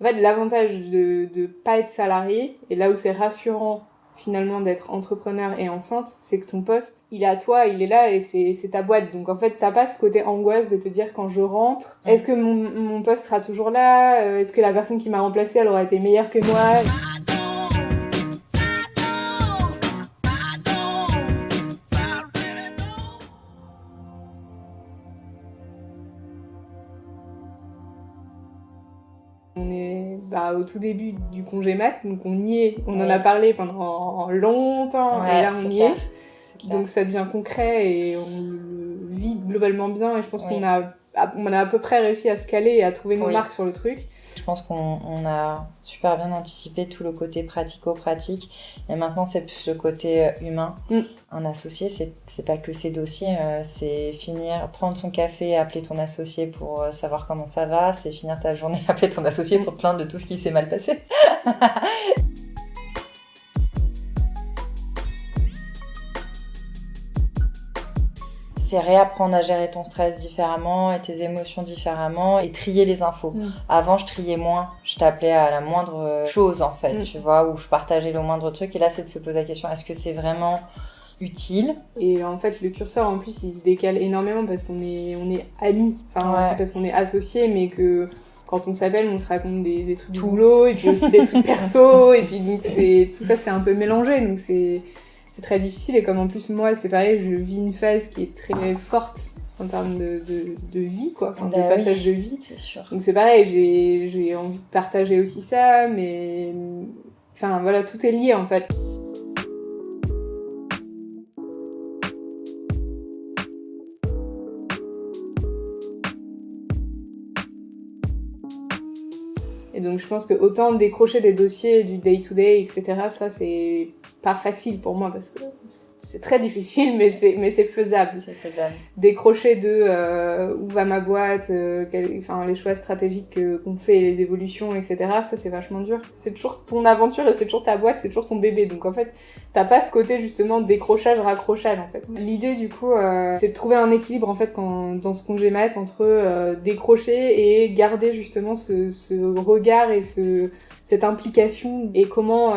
En fait, l'avantage de pas être salarié, et là où c'est rassurant finalement d'être entrepreneur et enceinte, c'est que ton poste, il est à toi, il est là et c'est ta boîte. Donc en fait, t'as pas ce côté angoisse de te dire quand je rentre, est-ce que mon poste sera toujours là? Est-ce que la personne qui m'a remplacée, elle aura été meilleure que moi? On est au tout début du congé mat, donc on y est. On en a parlé pendant longtemps, et là on y est. Donc ça devient concret et on le vit globalement bien. Et je pense qu'on a à peu près réussi à se caler et à trouver nos marques sur le truc. Je pense qu'on a super bien anticipé tout le côté pratico-pratique. Et maintenant, c'est plus le côté humain. Un associé, c'est pas que ses dossiers. C'est prendre son café, appeler ton associé pour savoir comment ça va. C'est finir ta journée, appeler ton associé pour te plaindre de tout ce qui s'est mal passé. C'est réapprendre à gérer ton stress différemment et tes émotions différemment et trier les infos. Avant, je triais moins. Je t'appelais à la moindre chose, en fait, tu vois, où je partageais le moindre truc. Et là, c'est de se poser la question, est-ce que c'est vraiment utile? Et en fait, le curseur, en plus, il se décale énormément parce qu'on est amis. Enfin, c'est parce qu'on est associés, mais que quand on s'appelle, on se raconte des trucs du boulot et puis aussi des trucs perso. Et puis, donc, tout ça, c'est un peu mélangé. Donc, c'est très difficile, et comme en plus moi c'est pareil, je vis une phase qui est très forte en termes de vie, quoi, de passage de vie. C'est sûr. Donc c'est pareil, j'ai envie de partager aussi ça, mais enfin voilà, tout est lié en fait. Et donc je pense que autant décrocher des dossiers du day-to-day, etc., ça c'est pas facile pour moi parce que c'est très difficile, mais c'est faisable. C'est faisable. Décrocher de où va ma boîte, les choix stratégiques qu'on fait, les évolutions, etc., ça c'est vachement dur. C'est toujours ton aventure et c'est toujours ta boîte, c'est toujours ton bébé. Donc en fait, t'as pas ce côté justement décrochage, raccrochage en fait. L'idée du coup, c'est de trouver un équilibre en fait dans ce congé mat entre décrocher et garder justement ce regard et cette implication. Et comment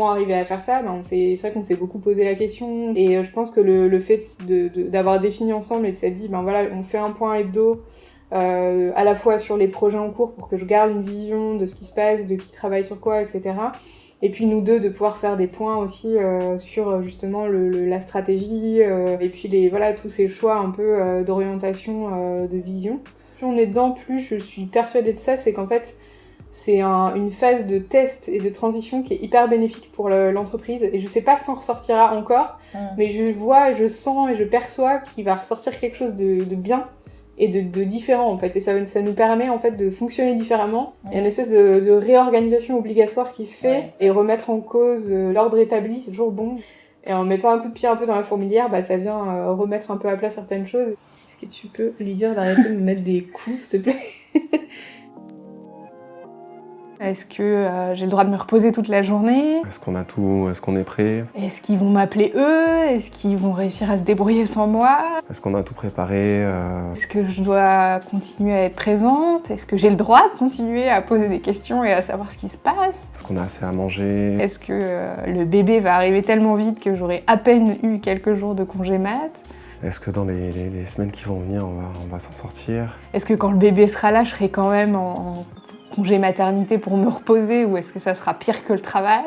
arriver à faire ça, c'est vrai qu'on s'est beaucoup posé la question, et je pense que le fait d'avoir défini ensemble et de s'être dit on fait un point hebdo à la fois sur les projets en cours pour que je garde une vision de ce qui se passe, de qui travaille sur quoi, etc. Et puis nous deux de pouvoir faire des points aussi sur justement la stratégie et puis tous ces choix un peu d'orientation, de vision. Plus on est dedans, plus je suis persuadée de ça, c'est qu'en fait c'est une phase de test et de transition qui est hyper bénéfique pour l'entreprise. Et je sais pas ce qu'on ressortira encore, mais je vois, je sens et je perçois qu'il va ressortir quelque chose de bien et de différent en fait. Et ça nous permet en fait de fonctionner différemment. Il y a une espèce de réorganisation obligatoire qui se fait, et remettre en cause l'ordre établi, c'est toujours bon. Et en mettant un coup de pied un peu dans la fourmilière, ça vient remettre un peu à plat certaines choses. Est-ce que tu peux lui dire d'arrêter de me mettre des coups, s'il te plaît? Est-ce que j'ai le droit de me reposer toute la journée? Est-ce qu'on a tout? Est-ce qu'on est prêt? Est-ce qu'ils vont m'appeler eux? Est-ce qu'ils vont réussir à se débrouiller sans moi? Est-ce qu'on a tout préparé? Est-ce que je dois continuer à être présente? Est-ce que j'ai le droit de continuer à poser des questions et à savoir ce qui se passe? Est-ce qu'on a assez à manger? Est-ce que le bébé va arriver tellement vite que j'aurai à peine eu quelques jours de congé mat? Est-ce que dans les semaines qui vont venir, on va s'en sortir? Est-ce que quand le bébé sera là, je serai quand même en congé maternité pour me reposer, ou est-ce que ça sera pire que le travail?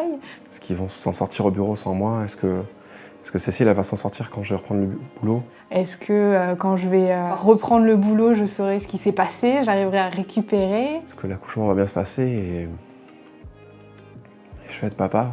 Est-ce qu'ils vont s'en sortir au bureau sans moi? Est-ce que Cécile elle va s'en sortir quand je vais reprendre le boulot? Est-ce que quand je vais reprendre le boulot, je saurai ce qui s'est passé, j'arriverai à récupérer? Est-ce que l'accouchement va bien se passer et je vais être papa?